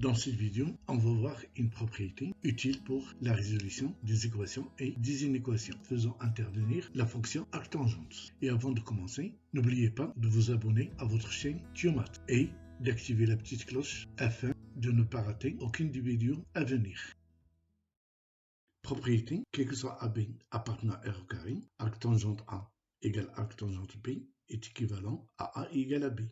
Dans cette vidéo, on va voir une propriété utile pour la résolution des équations et des inéquations, faisant intervenir la fonction arctangente. Et avant de commencer, n'oubliez pas de vous abonner à votre chaîne Tiomat et d'activer la petite cloche afin de ne pas rater aucune des vidéos à venir. Propriété, quel que soit AB appartenant à R au carré, arctangente A égale arctangente B est équivalent à A égale à B.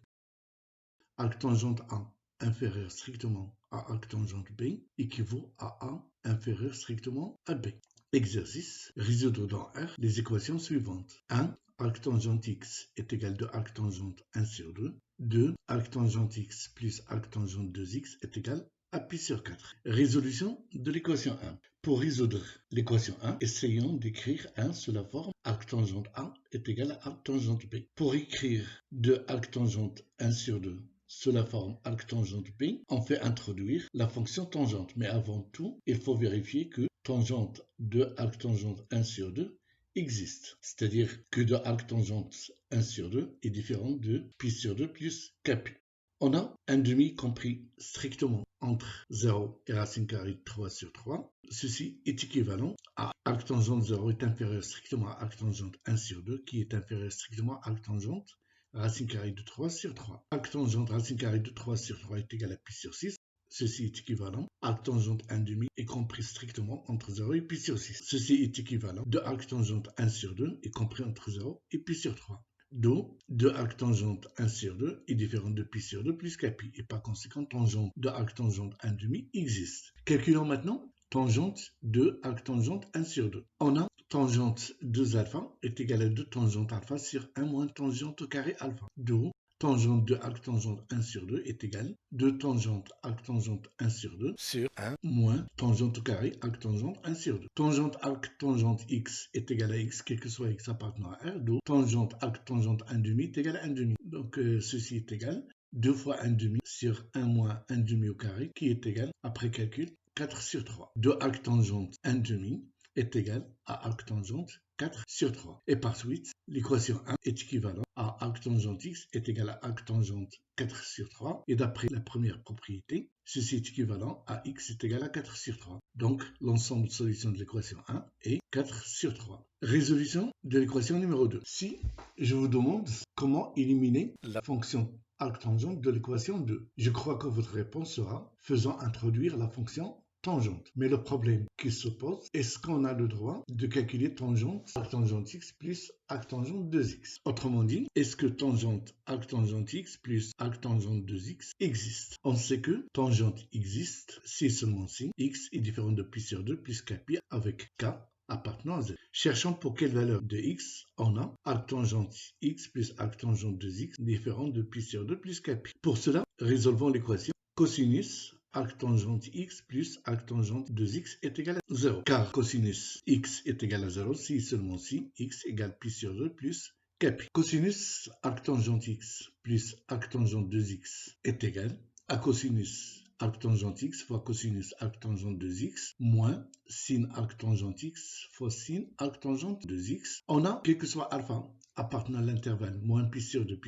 Arctangente A inférieur strictement à arctangente B équivaut à A inférieur strictement à B. Exercice, résoudre dans R les équations suivantes. 1. Arctangente x est égal de arctangente 1 sur 2. 2. Arctangente x plus arctangente 2x est égal à pi sur 4. Résolution de l'équation 1. Pour résoudre l'équation 1, essayons d'écrire 1 sous la forme arctangente A est égal à arctangente B. Pour écrire 2 arctangente 1 sur 2 sous la forme arctangente B, on fait introduire la fonction tangente. Mais avant tout, il faut vérifier que tangente de arctangente 1 sur 2 existe. C'est-à-dire que de arctangente 1 sur 2 est différent de pi sur 2 plus kpi. On a un demi compris strictement entre 0 et racine carrée de 3 sur 3. Ceci est équivalent à arctangente 0 est inférieur strictement à arctangente 1 sur 2 qui est inférieur strictement à arctangente racine carrée de 3 sur 3. Arctangente racine carrée de 3 sur 3 est égal à pi sur 6. Ceci est équivalent. Arctangente 1 demi est compris strictement entre 0 et pi sur 6. Ceci est équivalent de arctangente 1 sur 2 est compris entre 0 et pi sur 3. Donc, de arctangente 1 sur 2 est différent de pi sur 2 plus kpi. Et par conséquent, tangente de arctangente 1 demi existe. Calculons maintenant tangente de arctangente 1 sur 2. On a tangente 2 alpha est égal à 2 tangente alpha sur 1 moins tangente au carré alpha. Donc, tangente de arctangente 1 sur 2 est égal 2 tangente arctangente 1 sur 2 sur 1 moins tangente au carré arctangente 1 sur 2. Tangente arctangente x est égal à x, quel que soit x appartenant à R. Donc, tangente arctangente 1 demi est égal à 1 demi. Donc, ceci est égal 2 fois 1 demi sur 1 moins 1 demi au carré, qui est égal, après calcul, 4 sur 3. De arctangente 1 demi est égal à arctangente 4 sur 3. Et par suite, l'équation 1 est équivalente à arctangente x est égal à arctangente 4 sur 3. Et d'après la première propriété, ceci est équivalent à x est égal à 4 sur 3. Donc, l'ensemble de solutions de l'équation 1 est 4 sur 3. Résolution de l'équation numéro 2. Si je vous demande comment éliminer la fonction arctangente de l'équation 2, je crois que votre réponse sera faisant introduire la fonction tangente. Mais le problème qui se pose, est-ce qu'on a le droit de calculer tangente arctangente x plus arctangente 2x? Autrement dit, est-ce que tangente arctangente x plus arctangente 2x existe? On sait que tangente existe si seulement si x est différent de pi sur 2 plus kpi avec k appartenant à z. Cherchons pour quelle valeur de x on a arctangente x plus arctangente 2x différent de pi sur 2 plus kpi. Pour cela, résolvons l'équation cosinus arctangente x plus arctangente 2x est égal à 0. Car cosinus x est égal à 0 si seulement si x égale pi sur 2 plus kpi. Cosinus arctangente x plus arctangente 2x est égal à cosinus arctangente x fois cosinus arctangente 2x moins sin arctangente x fois sin arctangente 2x. On a, quel que soit alpha appartenant à l'intervalle moins pi sur 2,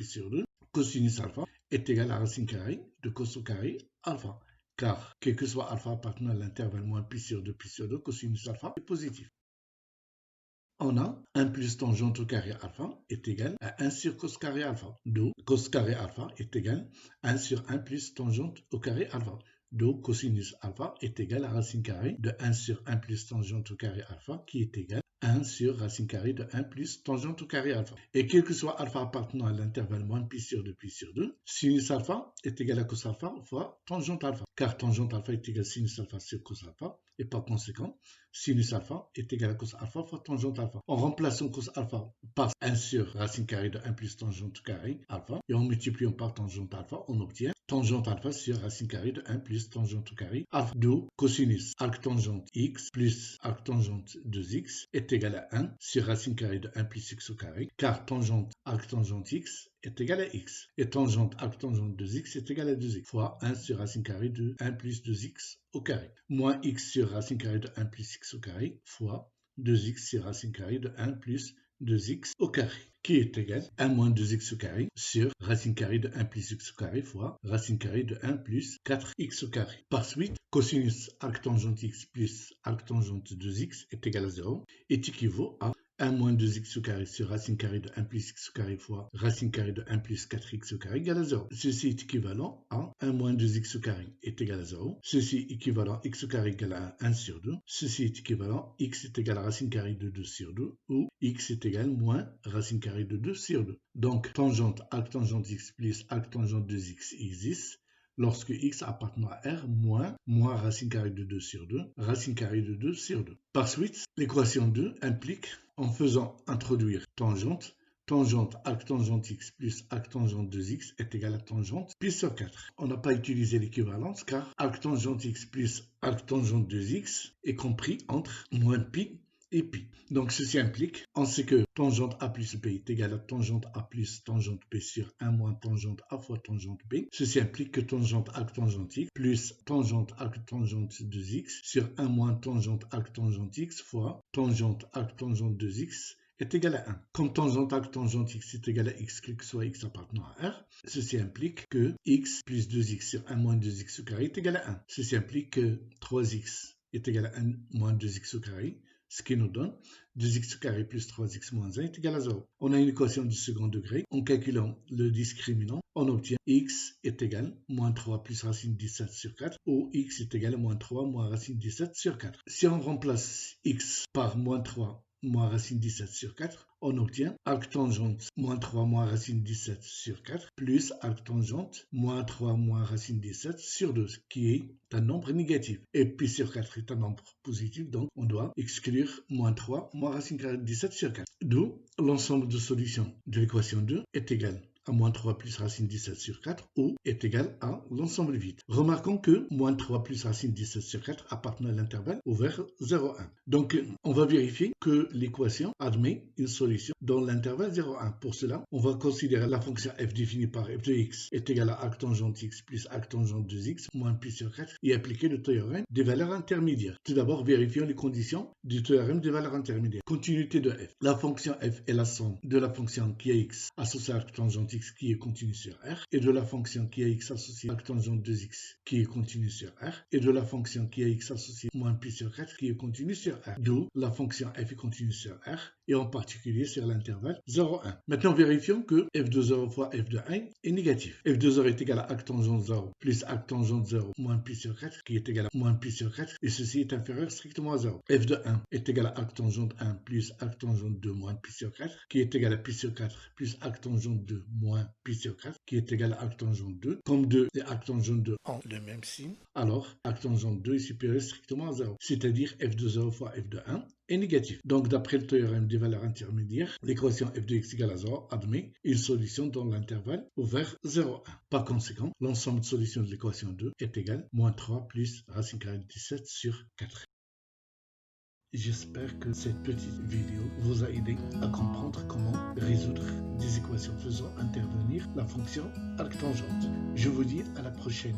cosinus alpha est égal à racine carrée de cos au carré alpha. Car, quel que soit alpha appartenant à l'intervalle moins pi sur 2, cosinus alpha est positif. On a 1 plus tangente au carré alpha est égal à 1 sur cos carré alpha. Donc, cos carré alpha est égal à 1 sur 1 plus tangente au carré alpha. Donc, cosinus alpha est égal à racine carrée de 1 sur 1 plus tangente au carré alpha qui est égal à 1 sur racine carrée de 1 plus tangente au carré alpha. Et quel que soit alpha appartenant à l'intervalle moins pi sur 2, sinus alpha est égal à cos alpha fois tangente alpha. Car tangente alpha est égal à sinus alpha sur cos alpha. Et par conséquent, sinus alpha est égal à cos alpha fois tangente alpha. En remplaçant cos alpha par 1 sur racine carrée de 1 plus tangente carré alpha et en multipliant par tangente alpha, on obtient tangente alpha sur racine carrée de 1 plus tangente carré alpha. Donc, cosinus arctangente x plus arctangente 2x est égal à 1 sur racine carrée de 1 plus x au carré, car tangente arctangente x est égal à x. Et tangente arctangente 2x est égal à 2x fois 1 sur racine carrée de 1 plus 2x au carré, moins x sur racine carrée de 1 plus x au carré fois 2x sur racine carrée de 1 plus 2x au carré, qui est égal à 1 moins 2x au carré sur racine carrée de 1 plus x au carré fois racine carrée de 1 plus 4x au carré. Par suite, cosinus arctangente x plus arctangente 2x est égal à 0 et équivaut à 1 moins 2x au carré sur racine carrée de 1 plus x au carré fois racine carrée de 1 plus 4x au carré égale à 0. Ceci est équivalent à 1 moins 2x au carré est égal à 0. Ceci est équivalent à x au carré égale à 1 sur 2. Ceci est équivalent x est égal à racine carrée de 2 sur 2 ou x est égal moins racine carrée de 2 sur 2. Donc tangente arctangente x plus arctangente 2x existe lorsque x appartenant à R moins racine carrée de 2 sur 2, racine carrée de 2 sur 2. Par suite, l'équation 2 implique, en faisant introduire tangente arctangente x plus arctangente 2x est égal à tangente pi sur 4. On n'a pas utilisé l'équivalence car arctangente x plus arctangente 2x est compris entre moins pi et pi. Donc ceci implique, on sait que tangente a plus b est égal à tangente a plus tangente b sur 1 moins tangente a fois tangente b. Ceci implique que tangente arctangente x plus tangente arctangente 2x sur 1 moins tangente arctangente x fois tangente arctangente 2x est égal à 1. Comme tangente arctangente x est égal à x, quel que soit x appartenant à R, ceci implique que x plus 2x sur 1 moins 2x au carré est égal à 1. Ceci implique que 3x est égal à 1 moins 2x au carré, ce qui nous donne 2x au carré plus 3x moins 1 est égal à 0. On a une équation du second degré. En calculant le discriminant, on obtient x est égal à moins 3 plus racine 17 sur 4 ou x est égal à moins 3 moins racine 17 sur 4. Si on remplace x par moins 3 moins racine 17 sur 4, on obtient arctangente moins 3 moins racine 17 sur 4 plus arctangente moins 3 moins racine 17 sur 2, qui est un nombre négatif. Et pi sur 4 est un nombre positif, donc on doit exclure moins 3 moins racine carrée de 17 sur 4. D'où l'ensemble de solutions de l'équation 2 est égal à moins 3 plus racine 17 sur 4 ou est égal à l'ensemble vide. Remarquons que moins 3 plus racine 17 sur 4 appartient à l'intervalle ouvert 0,1. Donc on va vérifier que l'équation admet une solution dans l'intervalle 0,1. Pour cela, on va considérer la fonction f définie par f de x est égale à arctangente x plus arctangente 2x moins pi sur 4 et appliquer le théorème des valeurs intermédiaires. Tout d'abord, vérifions les conditions du théorème des valeurs intermédiaires. Continuité de f. La fonction f est la somme de la fonction qui est x associée à arctangente x qui est continue sur R et de la fonction qui est x associée à arctangente 2x qui est continue sur R et de la fonction qui est x associée moins pi sur 4 qui est continue sur R. D'où la fonction f est continue sur R et en particulier sur l'intervalle 0,1. Maintenant, vérifions que f de 0 fois f de 1 est négatif. F de 0 est égal à arctangente 0 plus arctangente 0 moins pi sur 4 qui est égal à moins pi sur 4 et ceci est inférieur strictement à 0. F de 1 est égal à arctangente 1 plus arctangente 2 moins pi sur 4 qui est égal à pi sur 4 plus arctangente 2 moins pi sur 4 qui est égal à arctangente 2. Comme 2 et arctangente 2 ont le même signe, alors arctangente 2 est supérieur strictement à 0. C'est-à-dire f de 0 fois f de 1 est négatif. Donc d'après le théorème des valeurs intermédiaires, l'équation f de x égale à 0 admet une solution dans l'intervalle ouvert 0,1. Par conséquent, l'ensemble de solutions de l'équation 2 est égal à moins 3 plus racine carrée de 17 sur 4. J'espère que cette petite vidéo vous a aidé à comprendre comment résoudre des équations faisant intervenir la fonction arctangente. Je vous dis à la prochaine.